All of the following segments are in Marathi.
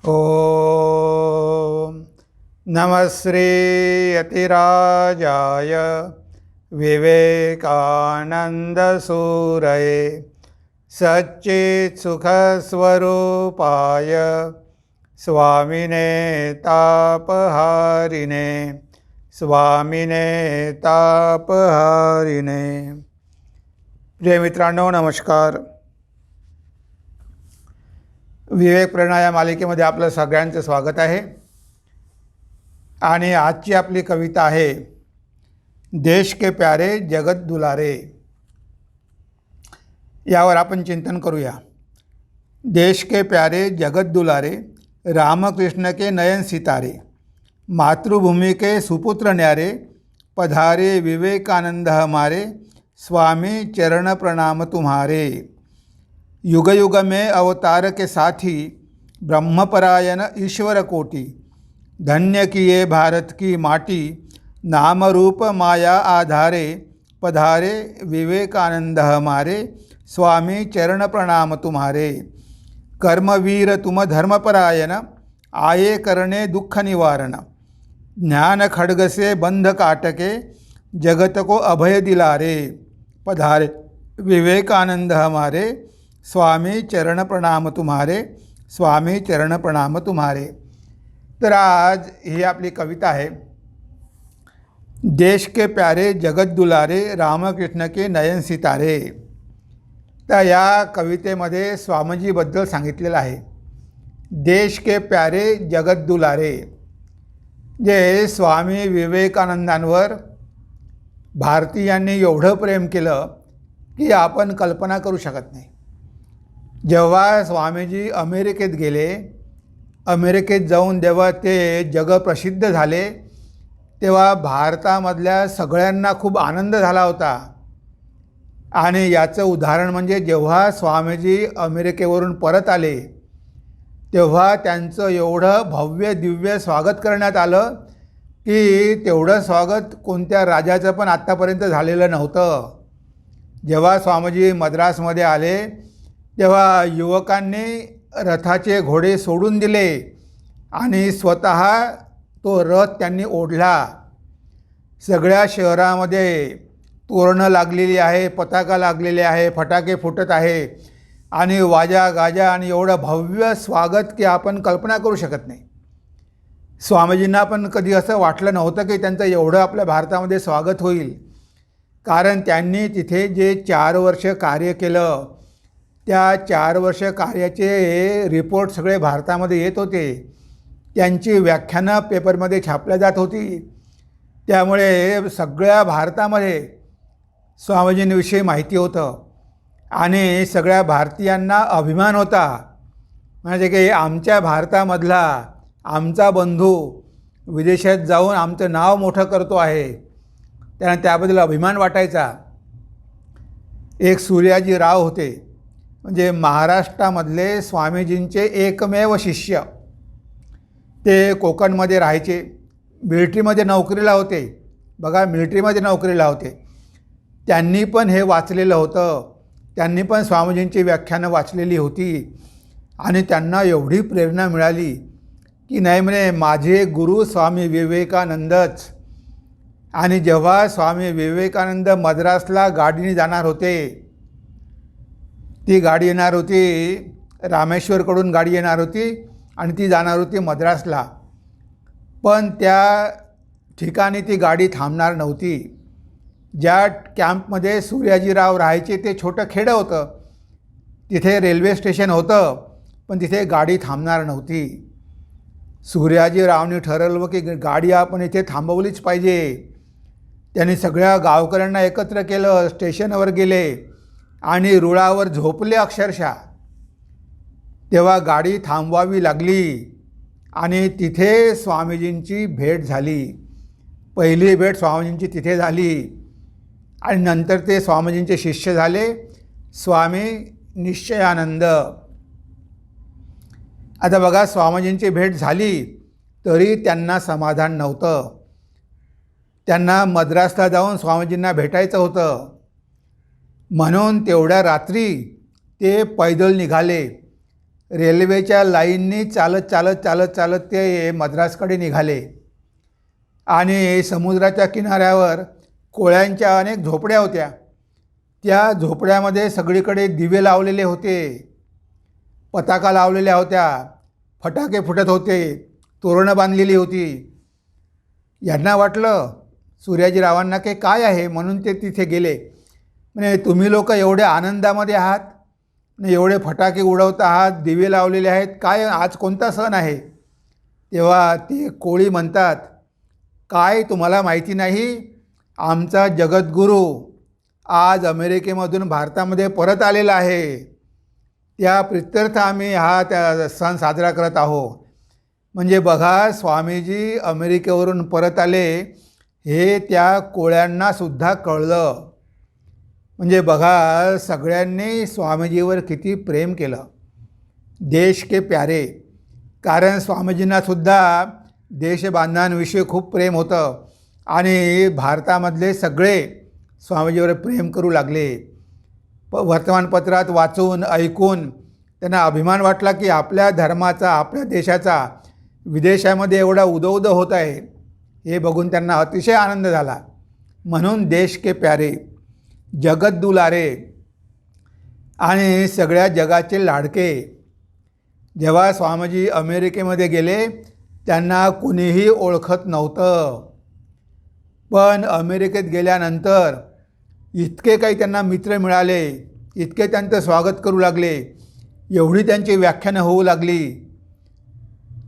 ओम नमः श्री यतिराजाय विवेकानंदसूरये सच्चित्सुखस्वरूपाय स्वामिने तापहारिणे प्रिय मित्रांनो, नमस्कार. विवेक प्रेरणा या मालिकेमध्ये आपलं सगळ्यांचं स्वागत आहे. आणि आजची आपली कविता आहे देश के प्यारे जगत दुलारे. यावर आपण चिंतन करूया. देश के प्यारे जगत दुलारे, रामकृष्ण के नयन सितारे, मातृभूमि के सुपुत्र न्यारे, पधारे विवेकानंद हमारे, स्वामी चरण प्रणाम तुम्हारे. युग युग में अवतार के साथी, ब्रह्मपरायण ईश्वर कोटि, धन्य किए भारत की माटी, नाम रूप माया आधारे, पधारे विवेकानंद हमारे, स्वामी चरण प्रणाम तुम्हारे. कर्मवीर तुम धर्मपरायण, आये करने दुख निवारण, ज्ञान खड्ग से बंध काटके, जगत को अभय दिलारे, पधारे विवेकानंद हमारे, स्वामी चरण प्रणाम तुम्हारे, स्वामी चरण प्रणाम तुम्हारे. तर आज ही आपली कविता आहे. देश के प्यारे जगत दुलारे, रामकृष्ण के नयन सितारे. तर या कवितेमध्ये स्वामीजीबद्दल सांगितलेलं आहे. देश के प्यारे जगत दुलारे, जे स्वामी विवेकानंदांवर भारतीयांनी एवढं प्रेम केलं की आपण कल्पना करू शकत नाही. जेव्हा स्वामीजी अमेरिकेत गेले, अमेरिकेत जाऊन जेव्हा ते जगप्रसिद्ध झाले, तेव्हा भारतामधल्या सगळ्यांना खूप आनंद झाला होता. आणि याचं उदाहरण म्हणजे जेव्हा स्वामीजी अमेरिकेवरून परत आले, तेव्हा त्यांचं एवढं भव्य दिव्य स्वागत करण्यात आलं की तेवढं स्वागत कोणत्या राजाचं पण आत्तापर्यंत झालेलं नव्हतं. जेव्हा स्वामीजी मद्रासमध्ये आले, तेव्हा युवकांनी रथाचे घोडे सोडून दिले आणि स्वतः तो रथ त्यांनी ओढला. सगळ्या शहरामध्ये तोरणं लागलेली आहे, पताका लागलेले आहे, फटाके फुटत आहे आणि वाजा गाजा आणि एवढं भव्य स्वागत की आपण कल्पना करू शकत नाही. स्वामीजींना पण कधी असं वाटलं नव्हतं की त्यांचं एवढं आपल्या भारतामध्ये स्वागत होईल. कारण त्यांनी तिथे जे 4 वर्ष कार्य केलं, त्या 4 वर्ष कार्याचे रिपोर्ट सगळे भारतामध्ये येत होते. त्यांची व्याख्यानं पेपरमध्ये छापल्या जात होती. त्यामुळे सगळ्या भारतामध्ये स्वामीजींविषयी माहिती होतं आणि सगळ्या भारतीयांना अभिमान होता. म्हणजे की आमच्या भारतामधला आमचा बंधू विदेशात जाऊन आमचं नाव मोठं करतो आहे, त्यांना त्याबद्दल अभिमान वाटायचा. एक सूर्याजी राव होते, म्हणजे महाराष्ट्रामधले स्वामीजींचे एकमेव शिष्य. ते कोकणमध्ये राहायचे, मिलिटरीमध्ये नोकरीला होते. बघा, मिलिटरीमध्ये नोकरीला होते. त्यांनी पण हे वाचलेलं होतं. त्यांनी पण स्वामीजींची व्याख्यानं वाचलेली होती आणि त्यांना एवढी प्रेरणा मिळाली की नाही म्हणे माझे गुरु स्वामी विवेकानंदच. आणि जेव्हा स्वामी विवेकानंद मद्रासला गाडीने जाणार होते, ती गाडी येणार होती रामेश्वरकडून, गाडी येणार होती आणि ती जाणार होती मद्रासला. पण त्या ठिकाणी ती गाडी थांबणार नव्हती. ज्या कॅम्पमध्ये सूर्याजीराव राहायचे ते छोटं खेडं होतं, तिथे रेल्वे स्टेशन होतं, पण तिथे गाडी थांबणार नव्हती. सूर्याजीरावने ठरवलं की गाडी आपण इथे थांबवलीच पाहिजे. त्यांनी सगळ्या गावकऱ्यांना एकत्र केलं, स्टेशनवर गेले आणि रुळावर झोपले अक्षरशः. तेव्हा गाडी थांबवावी लागली आणि तिथे स्वामीजींची भेट झाली. पहिली भेट स्वामीजींची तिथे झाली आणि नंतर ते स्वामीजींचे शिष्य झाले, स्वामी निश्चयानंद. आता बघा, स्वामीजींची भेट झाली तरी त्यांना समाधान नव्हतं. त्यांना मद्रासला जाऊन स्वामीजींना भेटायचं होतं. म्हणून तेवढ्या रात्री ते पैदल निघाले. रेल्वेच्या लाईननी चालत चालत चालत चालत ते मद्रासकडे निघाले आणि समुद्राच्या किनाऱ्यावर कोळ्यांच्या अनेक झोपड्या होत्या. त्या झोपड्यामध्ये सगळीकडे दिवे लावलेले होते, पताका लावलेल्या होत्या, फटाके फुटत होते, तोरणं बांधलेली होती. यांना वाटलं सूर्याजीरावांना की काय आहे, म्हणून ते तिथे गेले. म्हणजे तुम्ही लोक एवढ्या आनंदामध्ये आहात, एवढे फटाके उडवत आहात, दिवे लावलेले आहेत, काय आज कोणता सण आहे? तेव्हा ते कोळी म्हणतात, काय तुम्हाला माहिती नाही, आमचा जगद्गुरू आज अमेरिकेमधून भारतामध्ये परत आलेला आहे. त्या प्रित्यर्थ आम्ही त्या सण साजरा करत आहोत. म्हणजे बघा, स्वामीजी अमेरिकेवरून परत आले हे त्या कोळ्यांनासुद्धा कळलं. म्हणजे बघा, सगळ्यांनी स्वामीजीवर किती प्रेम केलं. देश के प्यारे, कारण स्वामीजींनासुद्धा देशबांधवांविषयी खूप प्रेम होतं आणि भारतामधले सगळे स्वामीजीवर प्रेम करू लागले. वर्तमानपत्रात वाचून ऐकून त्यांना अभिमान वाटला की आपल्या धर्माचा, आपल्या देशाचा विदेशामध्ये एवढा उदो होत आहे, हे बघून त्यांना अतिशय आनंद झाला. म्हणून देश के प्यारे, जगत दुलारे आणि सगळ्या जगाचे लाडके. जेव्हा स्वामीजी अमेरिकेमध्ये गेले त्यांना कुणीही ओळखत नव्हतं, पण अमेरिकेत गेल्यानंतर इतके काही त्यांना मित्र मिळाले, इतके त्यांचं स्वागत करू लागले, एवढी त्यांची व्याख्यानं होऊ लागली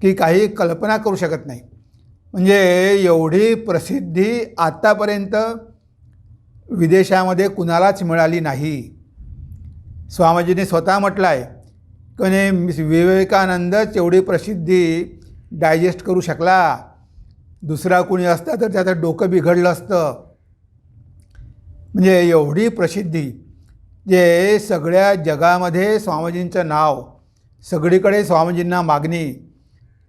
की काही कल्पना करू शकत नाही. म्हणजे एवढी प्रसिद्धी आत्तापर्यंत विदेशामध्ये कुणालाच मिळाली नाही. स्वामीजींनी स्वतः म्हटलं आहे की विवेकानंदच एवढी प्रसिद्धी डायजेस्ट करू शकला, दुसरा कुणी असता तर त्याचं डोकं बिघडलं असतं. म्हणजे एवढी प्रसिद्धी, जे सगळ्या जगामध्ये स्वामीजींचं नाव, सगळीकडे स्वामीजींना मागणी.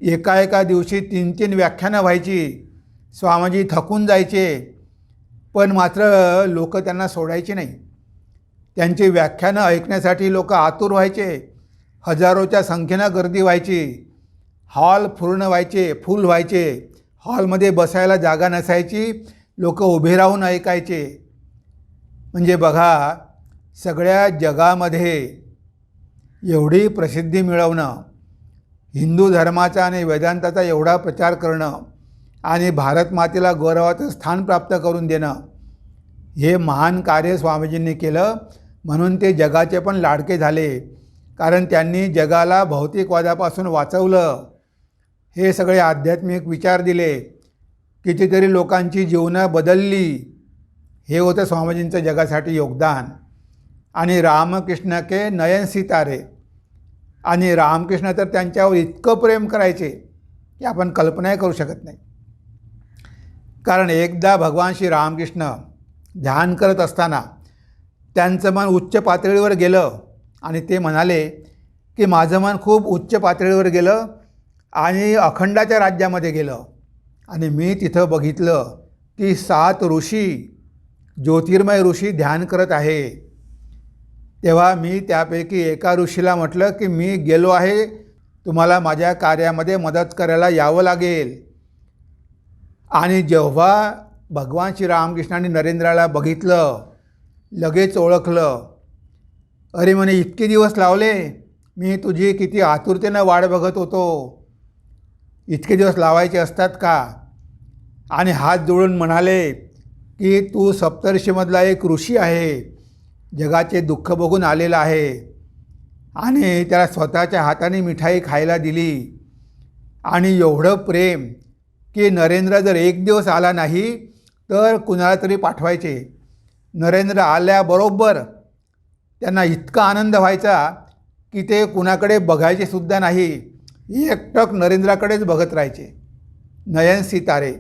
एका दिवशी 3-3 व्याख्यानं व्हायची. स्वामीजी थकून जायचे, पण मात्र लोक त्यांना सोडायचे नाही. त्यांची व्याख्यानं ऐकण्यासाठी लोक आतुर व्हायचे. हजारोच्या संख्येनं गर्दी व्हायची, हॉल फुल व्हायचे. हॉलमध्ये बसायला जागा नसायची, लोक उभे राहून ऐकायचे. म्हणजे बघा, सगळ्या जगामध्ये एवढी प्रसिद्धी मिळवणं, हिंदू धर्माचा आणि वेदांताचा एवढा प्रचार करणं आणि भारत मातेला गौरवाचं स्थान प्राप्त करून देणं, हे महान कार्य स्वामीजींनी केलं. म्हणून ते जगाचे पण लाडके झाले, कारण त्यांनी जगाला भौतिकवादापासून वाचवलं. हे सगळे आध्यात्मिक विचार दिले, कितीतरी लोकांची जीवनं बदलली. हे होतं स्वामीजींचं जगासाठी योगदान. आणि रामकृष्ण के नयन सितारे, आणि रामकृष्ण तर त्यांच्यावर इतकं प्रेम करायचे की आपण कल्पनाही करू शकत नाही. कारण एकदा भगवान श्री रामकृष्ण ध्यान करत असताना त्यांचं मन उच्च पातळीवर गेलं आणि ते म्हणाले की माझं मन खूप उच्च पातळीवर गेलं आणि अखंडाच्या राज्यामध्ये गेलं, आणि मी तिथं बघितलं की 7 ऋषी, ज्योतिर्मय ऋषी ध्यान करत आहे. तेव्हा मी त्यापैकी एका ऋषीला म्हटलं की मी गेलो आहे, तुम्हाला माझ्या कार्यामध्ये मदत करायला यावं लागेल. आणि जेव्हा भगवान श्री रामकृष्णांनी नरेंद्राला बघितलं, लगेच ओळखलं. अरे म्हणे, इतके दिवस लावले, मी तुझी किती आतुरतेनं वाट बघत होतो, इतके दिवस लावायचे असतात का? आणि हात जोडून म्हणाले की तू सप्तर्षीमधला एक ऋषी आहे, जगाचे दुःख बघून आलेला आहे. आणि त्याला स्वतःच्या हाताने मिठाई खायला दिली. आणि एवढं प्रेम की नरेंद्र जर एक दिवस आला नाही तर कुणाला तरी पाठवायचे. नरेंद्र आल्याबरोबर त्यांना इतका आनंद व्हायचा की ते कुणाकडे बघायचे सुद्धा नाही, एकटक नरेंद्राकडेच बघत राहायचे. नयन सितारे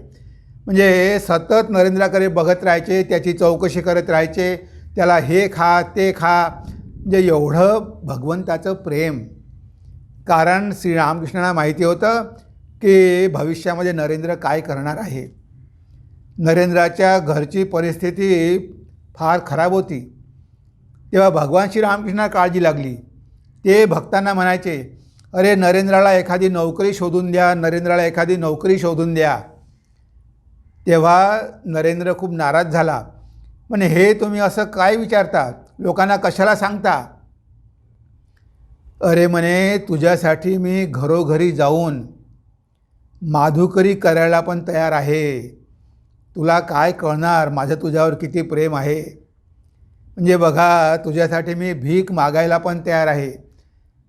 म्हणजे सतत नरेंद्राकडे बघत राहायचे, त्याची चौकशी करत राहायचे, त्याला हे खा ते खा. म्हणजे एवढं भगवंताचं प्रेम. कारण श्रीरामकृष्णांना माहिती होतं की भविष्यामध्ये नरेंद्र काय करणार आहे. नरेंद्राच्या घरची परिस्थिती फार खराब होती. तेव्हा भगवान श्रीरामकृष्णांना काळजी लागली. ते भक्तांना म्हणायचे, अरे नरेंद्राला एखादी नोकरी शोधून द्या, नरेंद्राला एखादी नोकरी शोधून द्या. तेव्हा नरेंद्र खूप नाराज झाला. म्हणे, हे तुम्ही असं काय विचारता, लोकांना कशाला सांगता? अरे म्हणे, तुझ्यासाठी मी घरोघरी जाऊन माधुकरी करायला पण तयार आहे. तुला काय कळणार माझं तुझ्यावर किती प्रेम आहे. म्हणजे बघा, तुझ्यासाठी मी भीक मागायला पण तयार आहे.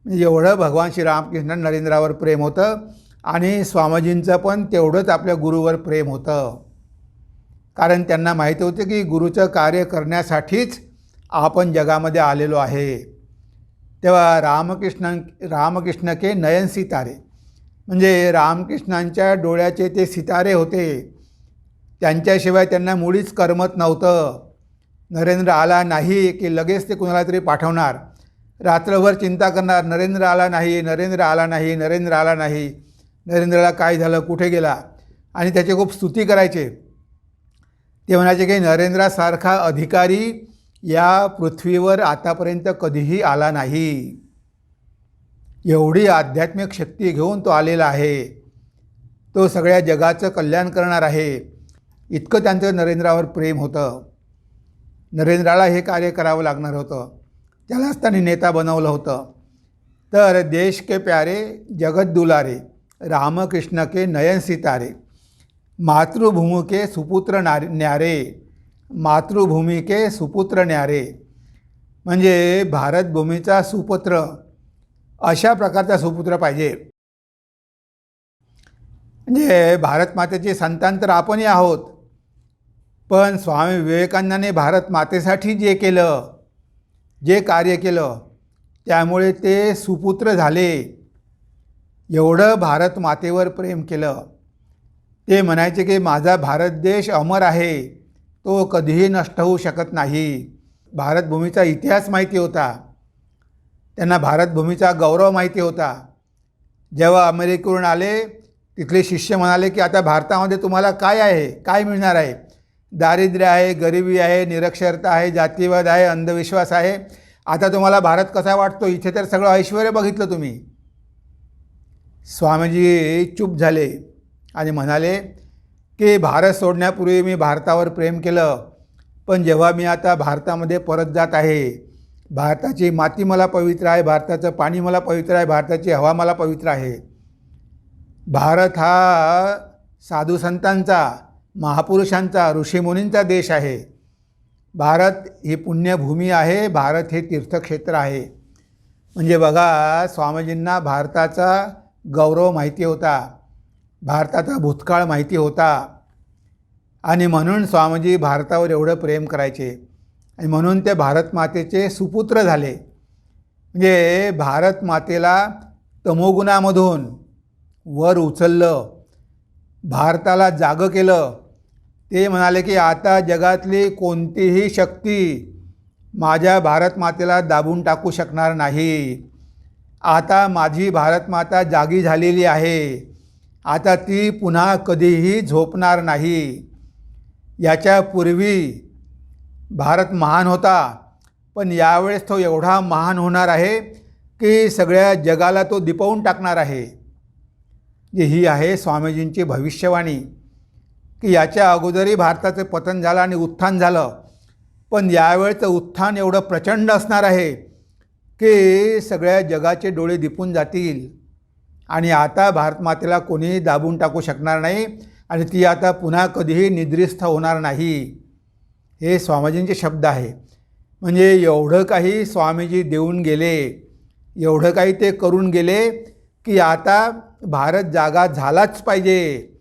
म्हणजे एवढं भगवान श्री रामकृष्ण नरेंद्रावर प्रेम होतं आणि स्वामीजींचं पण तेवढंच आपल्या गुरुवर प्रेम होतं. कारण त्यांना माहिती होतं की गुरुचं कार्य करण्यासाठीच आपण जगामध्ये आलेलो आहे. तेव्हा रामकृष्ण के नयन सितारे, म्हणजे रामकृष्णांच्या डोळ्याचे ते सितारे होते. त्यांच्याशिवाय त्यांना मुळीच करमत नव्हतं. नरेंद्र आला नाही की लगेच ते कुणाला तरी पाठवणार, रात्रभर चिंता करणार, नरेंद्र आला नाही, नरेंद्र आला नाही, नरेंद्र आला नाही, नरेंद्रला काय झालं, कुठे गेला, आणि त्याची खूप स्तुती करायचे. ते म्हणायचे की नरेंद्रासारखा अधिकारी या पृथ्वीवर आतापर्यंत कधीही आला नाही. एवढी आध्यात्मिक शक्ती घेऊन तो आलेला आहे. तो सगळ्या जगाचं कल्याण करणार आहे. इतकं त्यांचं नरेंद्रावर प्रेम होतं. नरेंद्राला हे कार्य करावं लागणार होतं. त्यालाच त्यांनी नेता बनवलं होतं. तर देश के प्यारे जगत दुलारे रामकृष्ण के नयन सितारे, मातृभूमि के सुपुत्र न्यारे, मातृभूमी के सुपुत्र न्यारे, म्हणजे भारतभूमीचा सुपुत्र, अशा प्रकारचा सुपुत्र पाहिजे. म्हणजे भारत मातेची संतान तर आपणही आहोत, पण स्वामी विवेकानंदाने भारत मातेसाठी जे केलं, जे कार्य केलं, त्यामुळे ते सुपुत्र झाले. एवढं भारत मातेवर प्रेम केलं. ते म्हणायचे की माझा भारत देश अमर आहे, तो कधीही नष्ट होऊ शकत नाही. भारतभूमीचा इतिहास माहिती होता त्यांना, भारतभूमीचा गौरव माहिती होता. जेव्हा अमेरिकेवरून आले, तिथले शिष्य म्हणाले की आता भारतामध्ये तुम्हाला काय आहे, काय मिळणार आहे? दारिद्र्य आहे, गरिबी आहे, निरक्षरता आहे, जातीवाद आहे, अंधविश्वास आहे. आता तुम्हाला भारत कसा वाटतो? इथे तर सगळं ऐश्वर्य बघितलं तुम्ही. स्वामीजी चूप झाले आणि म्हणाले की भारत सोडण्यापूर्वी मी भारतावर प्रेम केलं, पण जेव्हा मी आता भारतामध्ये परत जात आहे, भारताची माती मला पवित्र आहे, भारताचं पाणी मला पवित्र आहे, भारताची हवा मला पवित्र आहे. भारत हा साधू संतांचा, महापुरुषांचा, ऋषीमुनींचा देश आहे. भारत ही पुण्यभूमी आहे, भारत हे तीर्थक्षेत्र आहे. म्हणजे बघा, स्वामीजींना भारताचा गौरव माहिती होता, भारताचा भूतकाळ माहिती होता, आणि म्हणून स्वामीजी भारतावर एवढं प्रेम करायचे, आणि म्हणून ते भारत मातेचे सुपुत्र झाले. म्हणजे भारत मातेला तमोगुणामधून वर उचललं, भारताला जागं केलं. ते म्हणाले की आता जगातली कोणतीही शक्ती माझ्या भारत मातेला दाबून टाकू शकणार नाही. आता माझी भारत माता जागी झालेली आहे, आता ती पुन्हा कधीही झोपणार नाही. याच्यापूर्वी भारत महान होता, पण यावेळेस तो एवढा महान होणार आहे की सगळ्या जगाला तो दिपवून टाकणार आहे. ही आहे स्वामीजींची भविष्यवाणी, की याच्या अगोदरही भारताचं पतन झालं आणि उत्थान झालं, पण यावेळचं उत्थान एवढं प्रचंड असणार आहे की सगळ्या जगाचे डोळे दिपून जातील, आणि आता भारत मातेला कोणीही दाबून टाकू शकणार नाही, आणि ती आता पुन्हा कधीही निद्रिस्त होणार नाही. हे स्वामीजींचे शब्द आहे. म्हणजे एवढं काही स्वामीजी देऊन गेले, एवढं काही ते करून गेले की आता भारत जागा झालाच पाहिजे.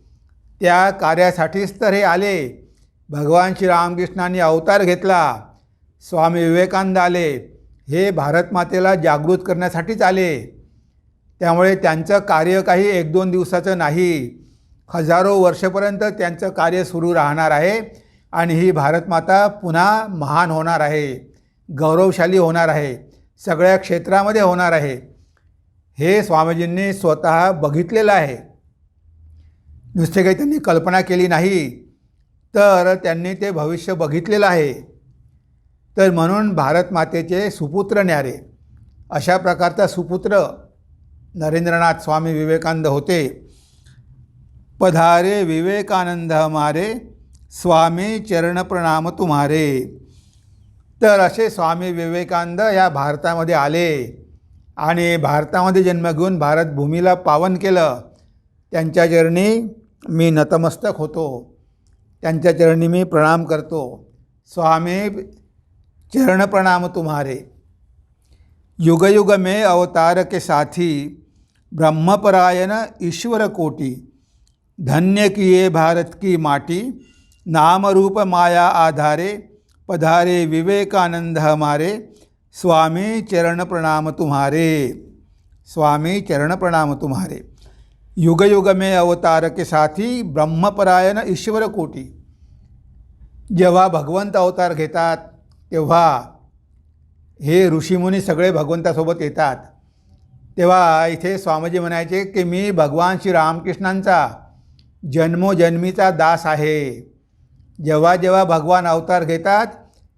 त्या कार्यासाठीच तर हे आले. भगवान श्री रामकृष्णांनी अवतार घेतला, स्वामी विवेकानंद आले, हे भारत मातेला जागृत करण्यासाठीच आले. त्यामुळे त्यांचं कार्य काही 1-2 दिवसाचं नाही, हजारो वर्षपर्यंत त्यांचं कार्य सुरू राहणार आहे, आणि ही भारत माता पुन्हा महान होणार आहे, गौरवशाली होणार आहे, सगळ्या क्षेत्रामध्ये होणार आहे. हे स्वामीजींनी स्वतः बघितलेलं आहे. नुसते काही त्यांनी कल्पना केली नाही, तर त्यांनी ते भविष्य बघितलेलं आहे. तर म्हणून भारत मातेचे सुपुत्र न्यारे, अशा प्रकारचा सुपुत्र नरेंद्रनाथ स्वामी विवेकानंद होते। पधारे विवेकानंद हमारे, स्वामी चरण प्रणाम तुम्हारे। तर असे स्वामी विवेकानंद या भारतामध्ये आले आणि भारतामध्ये जन्म घेऊन भारतभूमीला पावन केलं। त्यांच्या चरणी मी नतमस्तक होतो, त्यांच्या चरणी मी प्रणाम करतो। स्वामी चरण प्रणाम तुम्हारे। युग युग में अवतार के साथी, ब्रह्मपरायण ईश्वर कोटि। धन्य किए भारत की माटी, नाम रूप माया आधारे। पधारे विवेकानंद हमारे, स्वामी चरण प्रणाम तुम्हारे। स्वामी चरण प्रणाम तुम्हारे। युग युग में अवतार के साथी, ब्रह्मपरायण ईश्वर कोटि। जेव्हा भगवंत अवतार घेतात तेव्हा हे ऋषीमुनी सगळे भगवंतासोबत येतात। तेव्हा इथे स्वामीजी म्हणायचे की मी भगवान श्री रामकृष्णांचा जन्मोजन्मीचा दास आहे। जेव्हा जेव्हा भगवान अवतार घेतात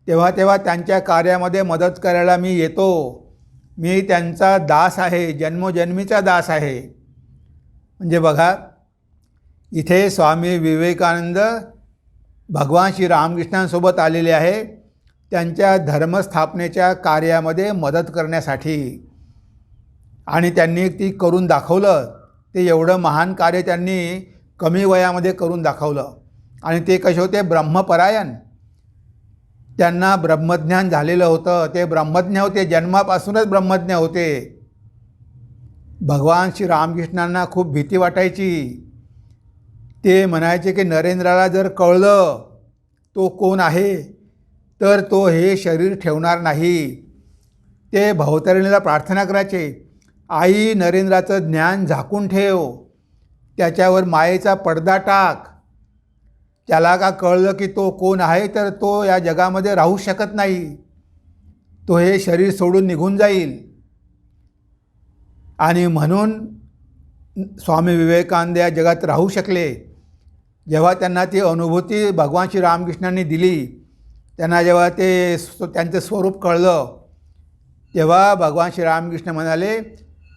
तेव्हा तेव्हा त्यांच्या कार्यामध्ये मदत करायला मी येतो। मी त्यांचा दास आहे, जन्मोजन्मीचा दास आहे। म्हणजे बघा, इथे स्वामी विवेकानंद भगवान श्री रामकृष्णांसोबत आलेले आहे त्यांच्या धर्मस्थापनेच्या कार्यामध्ये मदत करण्यासाठी, आणि त्यांनी ती करून दाखवलं। ते एवढं महान कार्य त्यांनी कमी वयामध्ये करून दाखवलं। आणि ते कसे होते? ब्रह्मपरायण। त्यांना ब्रह्मज्ञान झालेलं होतं, ते ब्रह्मज्ञ होते, जन्मापासूनच ब्रह्मज्ञ होते। भगवान श्री रामकृष्णांना खूप भीती वाटायची। ते म्हणायचे की नरेंद्राला जर कळलं तो कोण आहे तर तो हे शरीर ठेवणार नाही। ते भवतारिणीला प्रार्थना करायचे, आई नरेंद्राचं ज्ञान झाकून ठेव, त्याच्यावर मायेचा पडदा टाक। त्याला का कळलं की तो कोण आहे तर तो या जगामध्ये राहू शकत नाही, तो हे शरीर सोडून निघून जाईल। आणि म्हणून स्वामी विवेकानंद या जगात राहू शकले। जेव्हा त्यांना ती अनुभूती भगवान श्री रामकृष्णांनी दिली, त्यांना जेव्हा ते त्यांचं स्वरूप कळलं, तेव्हा भगवान श्री रामकृष्ण म्हणाले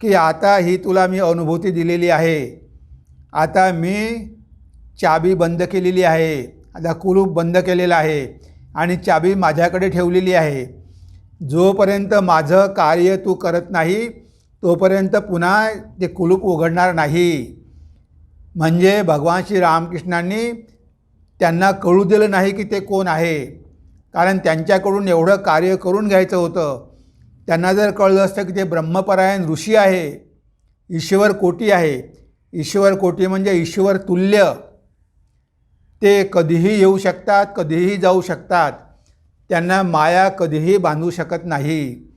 की आता ही तुला मी अनुभूती दिलेली आहे, आता मी चाबी बंद केलेली आहे, आता कुलूप बंद केलेलं आहे आणि चाबी माझ्याकडे ठेवलेली आहे। जोपर्यंत माझं कार्य तू करत नाही तोपर्यंत पुन्हा ते कुलूप उघडणार नाही। म्हणजे भगवान श्री रामकृष्णांनी त्यांना कळू दिलं नाही की ते कोण आहे, कारण त्यांच्याकडून एवढं कार्य करून घ्यायचं होतं। त्यांना जर कळलं असतं की ते ब्रह्मपरायण ऋषी आहे, ईश्वर कोटी आहे। ईश्वर कोटी म्हणजे ईश्वर तुल्य, ते कधीही येऊ शकतात, कधीही जाऊ शकतात, त्यांना माया कधीही बांधू शकत नाही।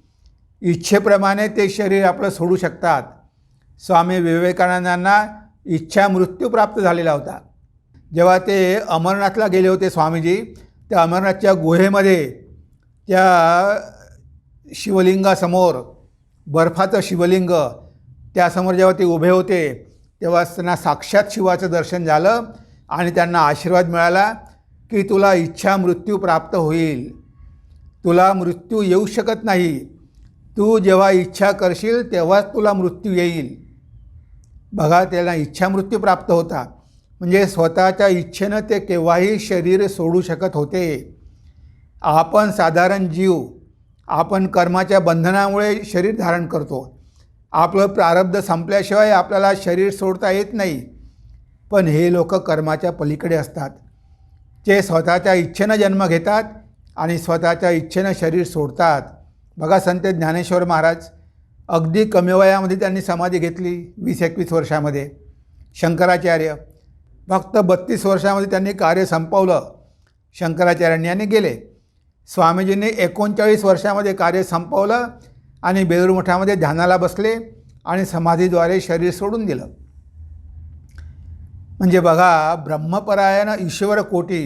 इच्छेप्रमाणे ते शरीर आपलं सोडू शकतात। स्वामी विवेकानंदांना इच्छा मृत्यू प्राप्त झालेला होता। जेव्हा ते अमरनाथला गेले होते स्वामीजी, त्या अमरनाथच्या गुहेमध्ये त्या शिवलिंगासमोर, बर्फाचं शिवलिंग, त्यासमोर जेव्हा ते उभे होते तेव्हा त्यांना साक्षात शिवाचं दर्शन झालं आणि त्यांना आशीर्वाद मिळाला की तुला इच्छा मृत्यू प्राप्त होईल, तुला मृत्यू येऊ शकत नाही, तू जेव्हा इच्छा करशील तेव्हाच तुला मृत्यू येईल। बघा, त्याला इच्छा मृत्यू प्राप्त होता, म्हणजे स्वतःच्या इच्छेनं ते केव्हाही शरीर सोडू शकत होते। आपण साधारण जीव, आपण कर्माच्या बंधनामुळे शरीर धारण करतो, आपलं प्रारब्ध संपल्याशिवाय आपल्याला शरीर सोडता येत नाही। पण हे लोक कर्माच्या पलीकडे असतात, ते स्वतःच्या इच्छेनं जन्म घेतात आणि स्वतःच्या इच्छेनं शरीर सोडतात। बघा, संत ज्ञानेश्वर महाराज अगदी कमी वयामध्ये त्यांनी समाधी घेतली, 20-21 वर्षामध्ये। शंकराचार्य फक्त 32 वर्षामध्ये त्यांनी कार्य संपवलं, शंकराचार्यांनी आणि गेले। स्वामीजींनी 39 वर्षामध्ये कार्य संपवलं आणि बेलूर मठामध्ये ध्यानाला बसले आणि समाधीद्वारे शरीर सोडून दिलं। म्हणजे बघा, ब्रह्मपरायण ईश्वर कोटी,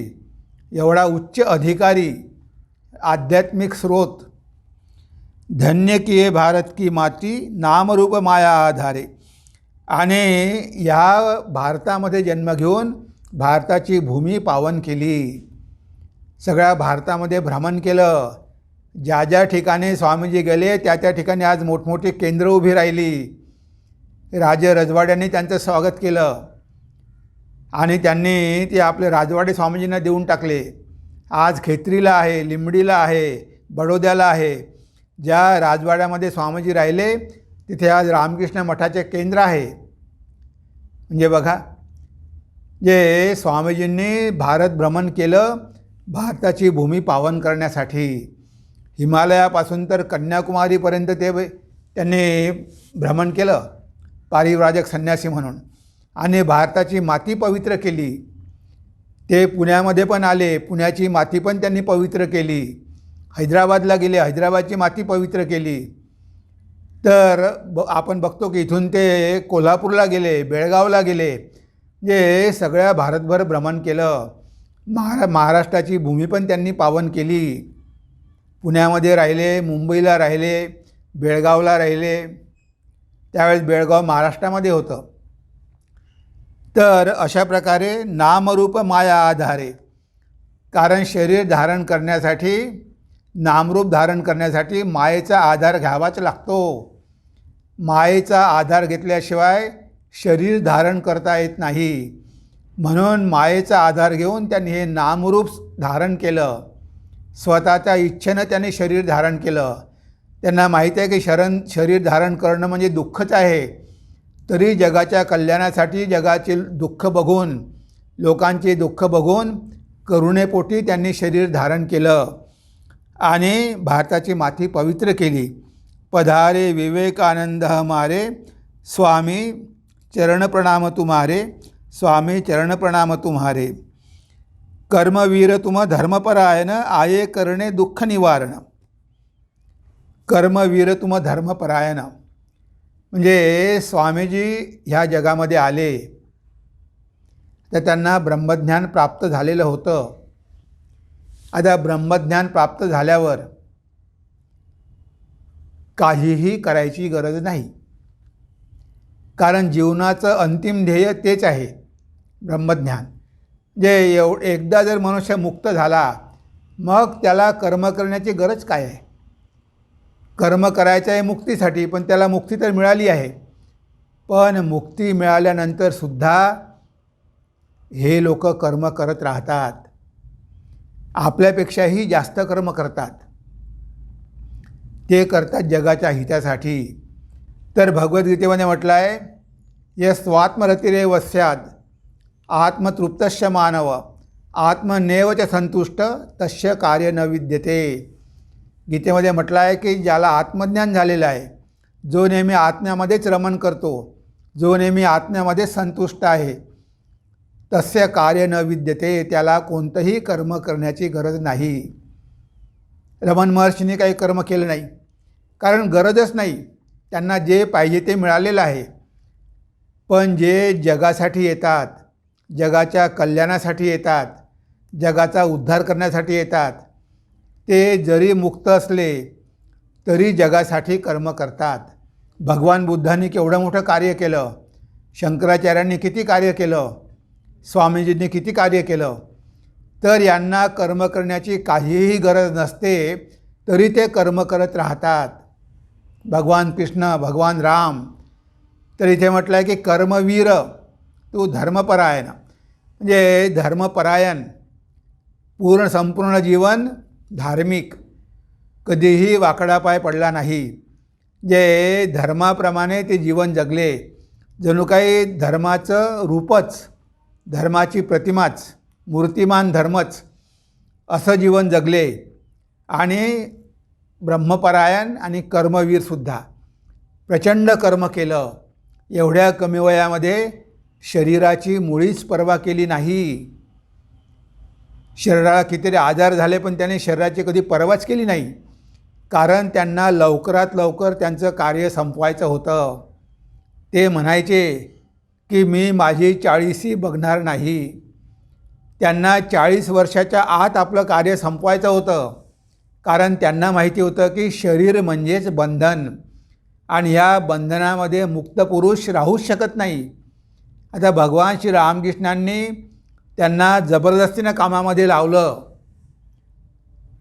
एवढा उच्च अधिकारी, आध्यात्मिक स्रोत। धन्य किए भारत की माती, नामरूप माया आधारे। आणि या भारतामध्ये जन्म घेऊन भारताची भूमी पावन केली, सगळ्या भारतामध्ये भ्रमण केलं, ज्या ज्या ठिकाणी स्वामीजी गेले त्या त्या ठिकाणी आज मोठमोठी केंद्र उभी राहिली. राजे रजवाड्यांनी त्यांचं स्वागत केलं आणि त्यांनी ते आपले राजवाडे स्वामीजींना देऊन टाकले. आज खेत्रीला आहे, लिंबडीला आहे, बडोद्याला आहे. ज्या राजवाड्यामध्ये स्वामीजी राहिले तिथे आज रामकृष्ण मठाचे केंद्र आहे. म्हणजे बघा, जे स्वामीजींनी भारत भ्रमण केलं भारताची भूमी पावन करण्यासाठी. हिमालयापासून तर कन्याकुमारीपर्यंत त्यांनी भ्रमण केलं पारिव्राजक संन्यासी म्हणून आणि भारताची माती पवित्र केली. ते पुण्यामध्ये पण आले, पुण्याची माती पण त्यांनी पवित्र केली. हैदराबादला गेले, हैदराबादची माती पवित्र केली. तर आपण बघतो की इथून ते कोल्हापूरला गेले, बेळगावला गेले, जे सगळ्या भारतभर भ्रमण केलं. महाराष्ट्राची भूमी पण त्यांनी पावन केली. पुण्यामध्ये राहिले, मुंबईला राहिले, बेळगावला राहिले. त्यावेळेस बेळगाव महाराष्ट्रामध्ये होतं. तर अशा प्रकारे नामरूप माया आधारे, कारण शरीर धारण करण्यासाठी, नामरूप धारण करण्यासाठी मायेचा आधार घ्यावाच लागतो. मायेचा आधार घेतल्याशिवाय शरीर धारण करता येत नाही. म्हणून मायेचा आधार घेऊन त्यांनी हे नामरूप धारण केलं. स्वतःच्या इच्छेनं त्यांनी शरीर धारण केलं. त्यांना माहिती आहे की शरीर धारण करणं म्हणजे दुःखच आहे. तरी जगाच्या कल्याणासाठी, जगाचे दुःख बघून, लोकांचे दुःख बघून करुणेपोटी त्यांनी शरीर धारण केलं आणि भारताची माती पवित्र केली. पधारे विवेकानंद हमारे, स्वामी चरण प्रणाम तुम्हारे, स्वामी चरण प्रणाम तुम्हारे. कर्मवीर तुम धर्मपरायण, आये करणे दुःख निवारण. कर्मवीर तुम धर्मपरायण म्हणजे स्वामीजी ह्या जगामध्ये आले तर त्यांना ब्रह्मज्ञान प्राप्त झालेलं होतं. आता ब्रह्मज्ञान प्राप्त झाल्यावर काहीही करायची गरज नाही, कारण जीवनाचं अंतिम ध्येय तेच आहे, ब्रह्मज्ञान. जे एकदा जर मनुष्य मुक्त झाला मग त्याला कर्म करण्याची गरज काय आहे? कर्म करायचं आहे मुक्तीसाठी, पण त्याला मुक्ती तर मिळाली आहे. पण मुक्ती मिळाल्यानंतर सुद्धा हे लोक कर्म करत राहतात, आपल्यापेक्षाही जास्त कर्म करतात. ते करतात जगाच्या हितासाठी. तर भगवद्गीतेमध्ये म्हटलं आहे, यस्वात्मरतिरेव स्यात् आत्मतृप्तस्य मानव आत्मनेव च संतुष्ट तस्य कार्य न विद्यते. गीतेमध्ये म्हटलं आहे की ज्याला आत्मज्ञान झालेलं आहे, जो नेहमी आत्म्यामध्येच रमण करतो, जो नेहमी आत्म्यामध्ये संतुष्ट आहे, तस्य कार्य न विद्यते, त्याला कोणतंही कर्म करण्याची गरज नाही. रमण महर्षींनी काही कर्म केलं नाही, कारण गरजच नाही. त्यांना जे पाहिजे ते मिळालेलं आहे. पण जे जगासाठी येतात, जगाच्या कल्याणासाठी येतात, जगाचा उद्धार करण्यासाठी येतात, ते जरी मुक्त असले तरी जगासाठी कर्म करतात. भगवान बुद्धांनी केवढं मोठं कार्य केलं, शंकराचार्यांनी किती कार्य केलं, स्वामीजींनी किती कार्य केलं. तर यांना कर्म करण्याची काहीही गरज नसते, तरी ते कर्म करत राहतात. भगवान कृष्ण, भगवान राम. तर इथे म्हटलं आहे की कर्मवीर तू धर्मपरायण, म्हणजे धर्मपरायण, संपूर्ण जीवन धार्मिक, कधीही वाकडा पाय पडला नाही. जे धर्माप्रमाणे ते जीवन जगले, जणू काही धर्माचं रूपच, धर्माची प्रतिमाच, मूर्तिमान धर्मच असं जीवन जगले. आणि ब्रह्मपरायण आणि कर्मवीरसुद्धा प्रचंड कर्म केलं. एवढ्या कमी वयामध्ये शरीराची मुळीच पर्वा केली नाही. शरीराला कितीतरी आजार झाले पण त्याने शरीराची कधी पर्वाच केली नाही, कारण त्यांना लवकरात लवकर त्यांचं कार्य संपवायचं होतं. ते म्हणायचे की मी माझी 40शी बघणार नाही. त्यांना 40 वर्षाच्या आत आपलं कार्य संपवायचं होतं, कारण त्यांना माहिती होतं की शरीर म्हणजेच बंधन आणि ह्या बंधनामध्ये मुक्त पुरुष राहूच शकत नाही. आता भगवान श्री रामकृष्णांनी त्यांना जबरदस्तीनं कामामध्ये लावलं.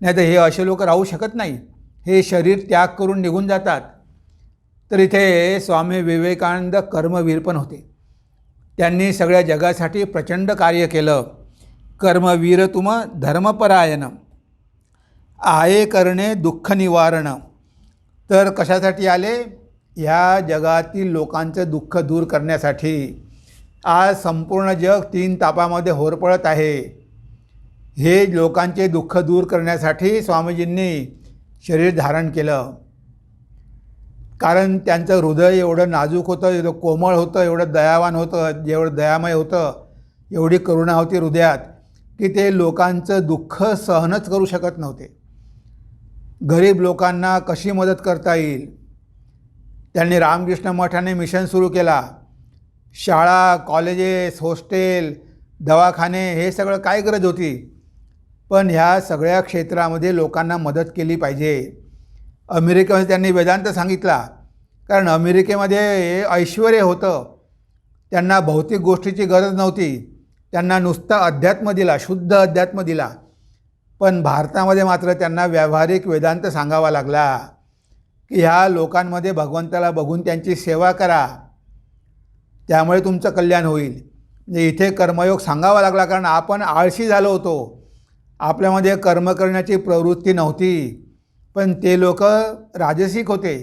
नाही तर हे असे लोक राहू शकत नाही, हे शरीर त्याग करून निघून जातात. तर इथे स्वामी विवेकानंद कर्मवीर पण होते. त्यांनी सगळ्या जगासाठी प्रचंड कार्य केलं. कर्मवीर तुम धर्मपरायण, आहे करणे दुःख निवारण. तर कशासाठी आले? ह्या जगातील लोकांचं दुःख दूर करण्यासाठी. आज संपूर्ण जग 3 तापामध्ये होरपळत आहे. हे लोकांचे दुःख दूर करण्यासाठी स्वामीजींनी शरीर धारण केलं. कारण त्यांचं हृदय एवढं नाजूक होतं, एवढं कोमळ होतं, एवढं दयावान होतं, जेवढं दयामय होतं, एवढी करुणा होती हृदयात की ते लोकांचं दुःख सहनच करू शकत नव्हते. गरीब लोकांना कशी मदत करता येईल, त्यांनी रामकृष्ण मठाने मिशन सुरू केला. शाळा, कॉलेजेस, हॉस्टेल, दवाखाने हे सगळं काय गरज होती, पण ह्या सगळ्या क्षेत्रामध्ये लोकांना मदत केली पाहिजे. अमेरिकेमध्ये त्यांनी वेदांत सांगितला, कारण अमेरिकेमध्ये ऐश्वर्य होतं, त्यांना भौतिक गोष्टीची गरज नव्हती, त्यांना नुसतं अध्यात्म दिला, शुद्ध अध्यात्म दिला. पण भारतामध्ये मात्र त्यांना व्यावहारिक वेदांत सांगावा लागला की ह्या लोकांमध्ये भगवंताला बघून त्यांची सेवा करा, त्यामुळे तुमचं कल्याण होईल. म्हणजे इथे कर्मयोग सांगावा लागला, कारण आपण आळशी झालो होतो, आपल्यामध्ये कर्म करण्याची प्रवृत्ती नव्हती. पण ते लोक राजसिक होते,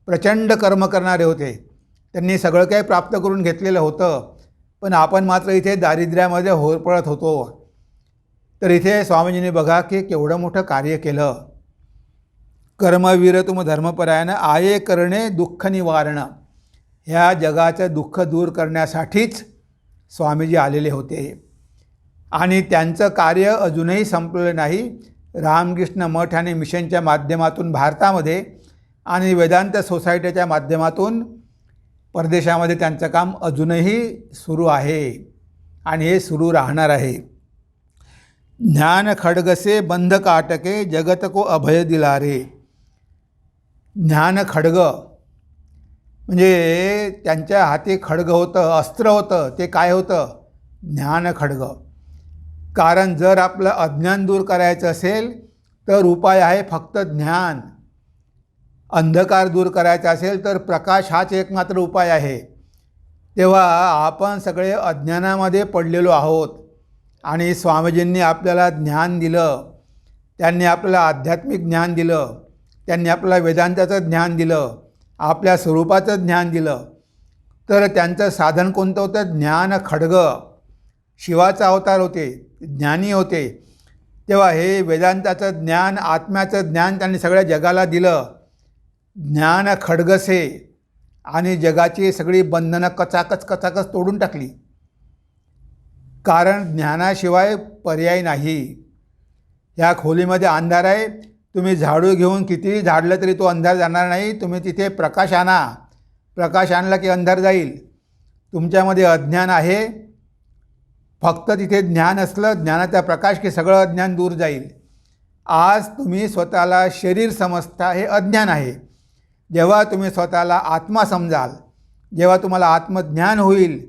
प्रचंड कर्म करणारे होते, त्यांनी सगळं काही प्राप्त करून घेतलेलं होतं, पण आपण मात्र इथे दारिद्र्यामध्ये होरपळत होतो. तर इथे स्वामीजींनी बघा की केवढं मोठं कार्य केलं. कर्मवीर तुम धर्मपरायण, आहे करणे दुःख निवारण. ह्या जगाचं दुःख दूर करण्यासाठीच स्वामीजी आलेले होते. आणि त्यांचं कार्य अजूनही संपलेलं नाही. रामकृष्ण मठ आणि मिशनच्या माध्यमातून भारतामध्ये आणि वेदांत सोसायटीच्या माध्यमातून परदेशामध्ये त्यांचं काम अजूनही सुरू आहे आणि हे सुरू राहणार आहे. ज्ञान खड्गसे बंध काटके, जगत को अभय दिलारे. ज्ञान खड्ग म्हणजे त्यांच्या हाती खड्ग होतं, अस्त्र होतं. ते काय होतं? ज्ञान खड्ग. कारण जर आपलं अज्ञान दूर करायचं असेल तर उपाय आहे फक्त ज्ञान. अंधकार दूर करायचा असेल तर प्रकाश हाच एकमात्र उपाय आहे. तेव्हा आपण सगळे अज्ञानामध्ये पडलेलो आहोत आणि स्वामीजींनी आपल्याला ज्ञान दिलं, त्यांनी आपल्याला आध्यात्मिक ज्ञान दिलं, त्यांनी आपल्याला वेदांताचं ज्ञान दिलं, आपल्या स्वरूपाचं ज्ञान दिलं. तर त्यांचं साधन कोणतं होतं? ज्ञान खड्ग. शिवाचा अवतार होते, ज्ञानी होते. तेव्हा हे वेदांताचं ज्ञान, आत्म्याचं ज्ञान त्यांनी सगळ्या जगाला दिलं. ज्ञान खड्गसे, आणि जगाची सगळी बंधनं कचाकच तोडून टाकली. कारण ज्ञानाशिवाय पर्याय नाही. ह्या खोलीमध्ये अंधार आहे, तुम्ही झाडू घेऊन कितीही झाडलं तरी तो अंधार जाणार नाही. तुम्ही तिथे प्रकाश आणा, प्रकाश आणला की अंधार जाईल. तुमच्यामध्ये अज्ञान आहे, फक्त तिथे ज्ञान असलं, ज्ञानाचा प्रकाश की सगळं अज्ञान दूर जाईल. आज तुम्ही स्वतःला शरीर समजता, हे अज्ञान आहे. जेव्हा तुम्ही स्वतःला आत्मा समजाल, जेव्हा तुम्हाला आत्मज्ञान होईल,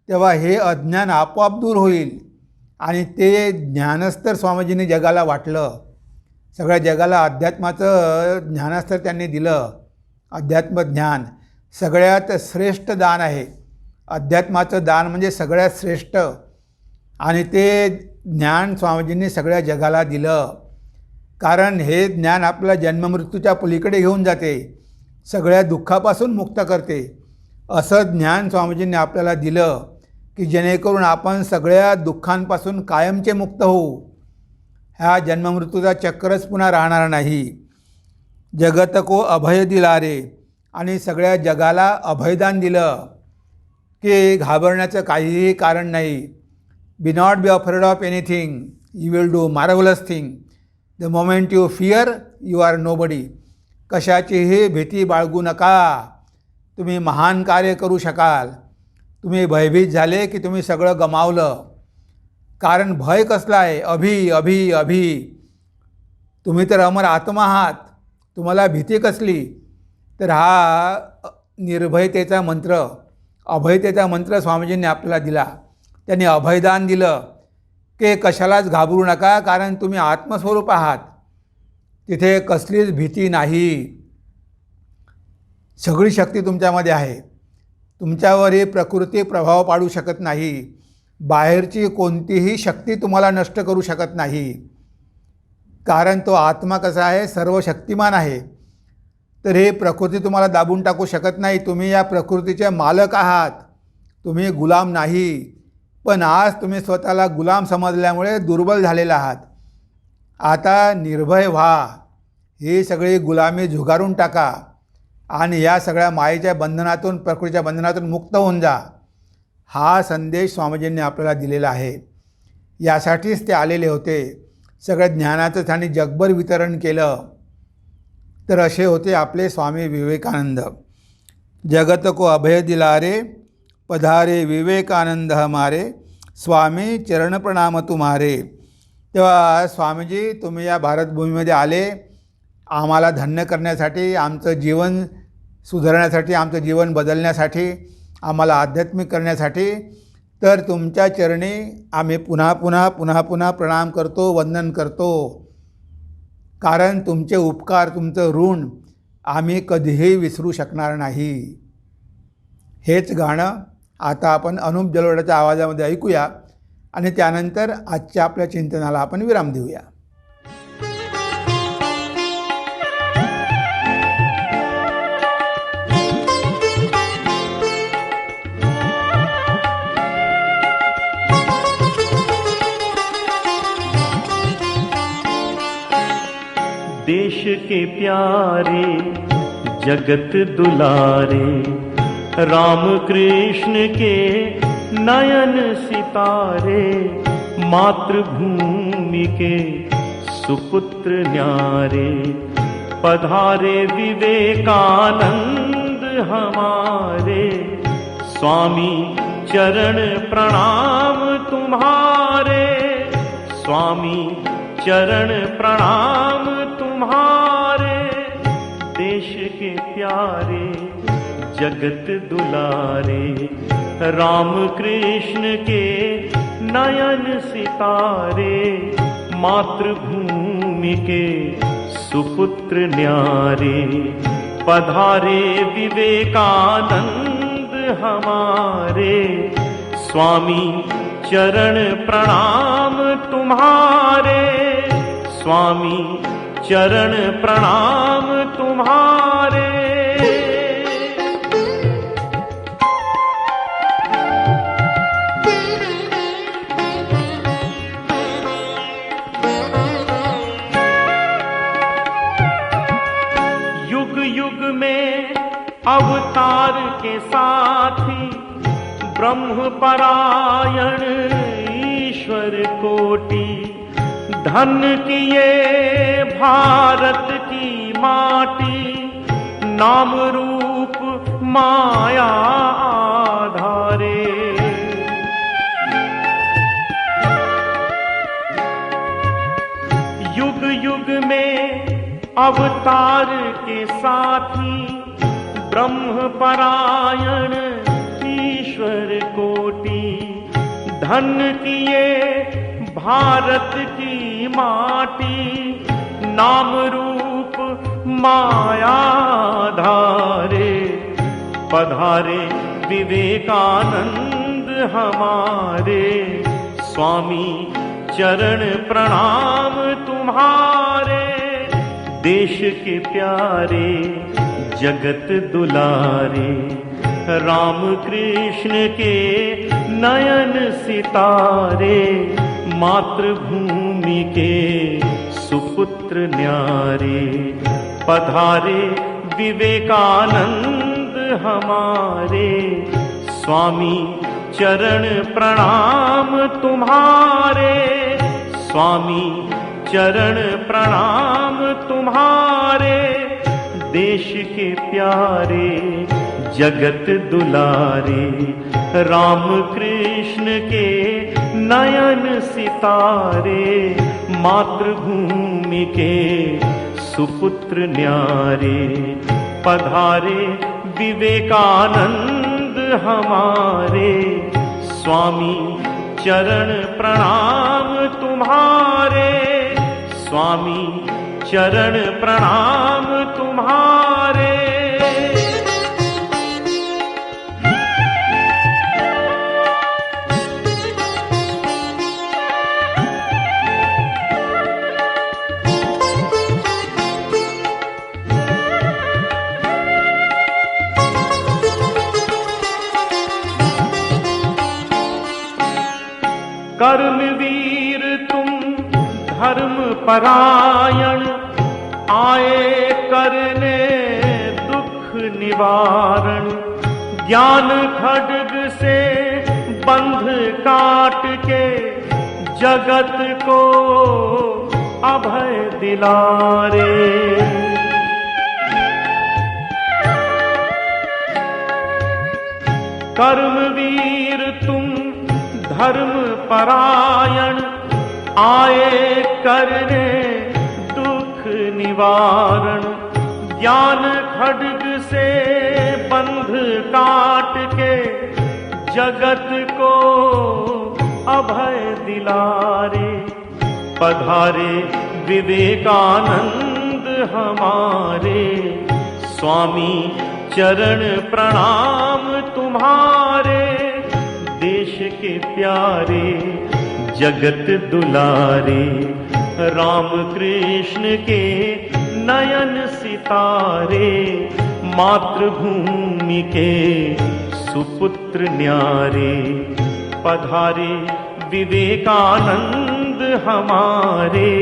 तेव्हा हे अज्ञान आपोआप दूर होईल. आणि ते ज्ञानस्तर स्वामीजींनी जगाला वाटलं. सगळ्या जगाला अध्यात्माचं ज्ञानस्तर त्यांनी दिलं. अध्यात्म ज्ञान सगळ्यात श्रेष्ठ दान आहे. अध्यात्माचं दान म्हणजे सगळ्यात श्रेष्ठ, आणि ते ज्ञान स्वामीजींनी सगळ्या जगाला दिलं. कारण हे ज्ञान आपल्या जन्ममृत्यूच्या पलीकडे घेऊन जाते, सगळ्या दुःखापासून मुक्त करते. असं ज्ञान स्वामीजींनी आपल्याला दिलं की जेणेकरून आपण सगळ्या दुःखांपासून कायमचे मुक्त होऊ. ह्या जन्ममृत्यूचा चक्रच पुन्हा राहणार नाही. जगत को अभय दिलारे, आणि सगळ्या जगाला अभयदान दिलं की घाबरण्याचं काहीही कारण नाही. Be not be afraid of anything, you will do marvellous thing. The moment you fear you are nobody. कशाचीही भीती बाळगू नका, तुम्ही महान कार्य करू शकाल. तुम्ही भयभीत झाले की तुम्ही सगळं गमावलं. कारण भय कसलं आहे? अभी अभी अभी. तुम्ही तर अमर आत्मा आहात, तुम्हाला भीती कसली? तर हा निर्भयतेचा मंत्र, अभयतेचा मंत्र स्वामीजींनी आपल्याला दिला. त्यांनी अभयदान दिलं की कशालाच घाबरू नका, कारण तुम्ही आत्मस्वरूप आहात. तिथे कसलीच भीती नाही. सगळी शक्ती तुमच्यामध्ये आहे. तुमच्यावर ही प्रकृती प्रभाव पाडू शकत नाही. बाहेरची कोणतीही शक्ती तुम्हाला नष्ट करू शकत नाही. कारण तो आत्मा कसा आहे, सर्व शक्तिमान आहे. तर हे प्रकृती तुम्हाला दाबून टाकू शकत नाही. तुम्ही या प्रकृतीचे मालक आहात, तुम्ही गुलाम नाही. पण आज तुम्ही स्वतःला गुलाम समजल्यामुळे दुर्बल झालेला आहात. आता निर्भय व्हा, ही सगळी गुलामी झुगारून टाका आणि या सगळ्या मायेच्या बंधनातून, प्रकृतीच्या बंधनातून मुक्त होऊन जा. हा संदेश स्वामीजींनी आपल्याला दिलेला आहे. यासाठीच ते आलेले होते. सगळ्या ज्ञानाचं त्यांनी जगभर वितरण केलं. तर असे होते आपले स्वामी विवेकानंद. जगत को अभय दिलारे, पधारे विवेकानंद हमारे, स्वामी चरण प्रणाम तुम्हारे. तेव्हा स्वामीजी, तुम्ही या भारतभूमीमध्ये आले आम्हाला धन्य करण्यासाठी, आमचं जीवन सुधारण्यासाठी, आमचं जीवन बदलण्यासाठी, आम्हाला आध्यात्मिक करण्यासाठी. तर तुमच्या चरणी आम्ही पुन्हा पुन्हा प्रणाम करतो, वंदन करतो. कारण तुमचे उपकार, तुमचं ऋण आम्ही कधीही विसरू शकणार नाही. हेच गाणं आता आपण अनुप जलोटाच्या आवाजामध्ये ऐकूया आणि त्यानंतर आजच्या आपल्या चिंतनाला आपण विराम देऊया. देश के प्यारे जगत दुलारे, राम कृष्ण के नयन सितारे, मातृभूमि के सुपुत्र न्यारे, पधारे विवेकानंद हमारे, स्वामी चरण प्रणाम तुम्हारे, स्वामी चरण प्रणाम तुम्हारे. देश के प्यारे जगत दुलारे, राम कृष्ण के नयन सितारे, मातृभूमि के सुपुत्र न्यारे, पधारे विवेकानंद हमारे, स्वामी चरण प्रणाम तुम्हारे, स्वामी चरण प्रणाम तुम्हारे. युग युग में अवतार के साथी, ब्रह्म परायण ईश्वर कोटि, धन किए भारत की माटी, नाम रूप माया आधारे. युग युग में अवतार के साथी, ब्रह्म परायण ईश्वर कोटि, धन किए भारत की माटी, नाम रूप माया धारे, पधारे विवेकानंद हमारे, स्वामी चरण प्रणाम तुम्हारे. देश के प्यारे जगत दुलारे, राम कृष्ण के नयन सितारे, मातृभूमि के सुपुत्र न्यारे, पधारे विवेकानंद हमारे, स्वामी चरण प्रणाम तुम्हारे, स्वामी चरण प्रणाम तुम्हारे. देश के प्यारे जगत दुलारे, राम कृष्ण के नयन सितारे, मातृभूमि के सुपुत्र न्यारे, पधारे विवेकानंद हमारे, स्वामी चरण प्रणाम तुम्हारे, स्वामी चरण प्रणाम तुम्हारे। कर्मवीर तुम धर्म परायण, आए करने दुख निवारण। ज्ञान खड्ग से बंध काट के जगत को अभय दिलारे। कर्मवीर तुम धर्म परायण, आए करने दुख निवारण। ज्ञान खड्ग से बंध काट के जगत को अभय दिलारे। पधारे विवेकानंद हमारे, स्वामी चरण प्रणाम तुम्हारे। देश के प्यारे जगत दुलारे, राम कृष्ण के नयन सितारे। मातृभूमि के सुपुत्र न्यारे, पधारे विवेकानंद हमारे।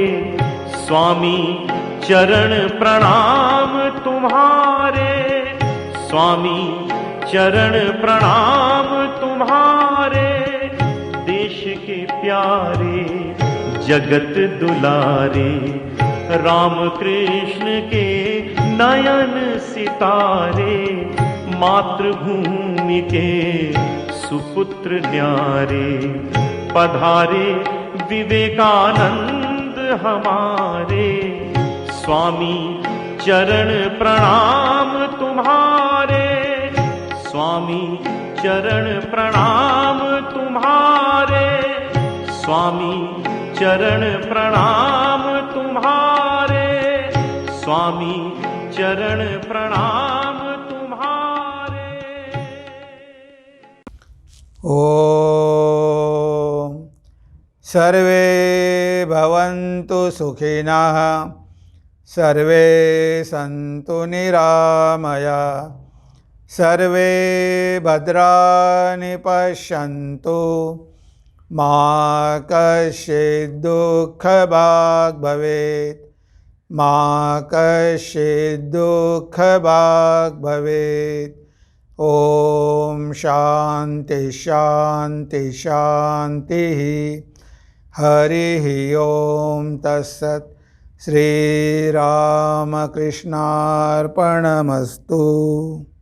स्वामी चरण प्रणाम तुम्हारे, स्वामी चरण प्रणाम तुम्हारे। देश के प्यारे जगत दुलारे, राम कृष्ण के नयन सितारे। मातृभूमि के सुपुत्र न्यारे, पधारे विवेकानंद हमारे। स्वामी चरण प्रणाम तुम्हारे, स्वामी चरण प्रणाम तुम्हारे। स्वामी चरण प्रणाम तुम्हारे, स्वामी चरण प्रणाम तुम्हारे। ओम सर्वे भवन्तु सुखिनः, सर्वे सन्तु निरामया, सर्वे भद्राणि पश्यन्तु, मा कश्चित् दुःखभाग् भवेत्, मा कश्चित् दुःखभाग् भवेत्। ओम शांति शांति शांतिः। हरिः ओम तत्सत्। श्रीरामकृष्णार्पणमस्तु।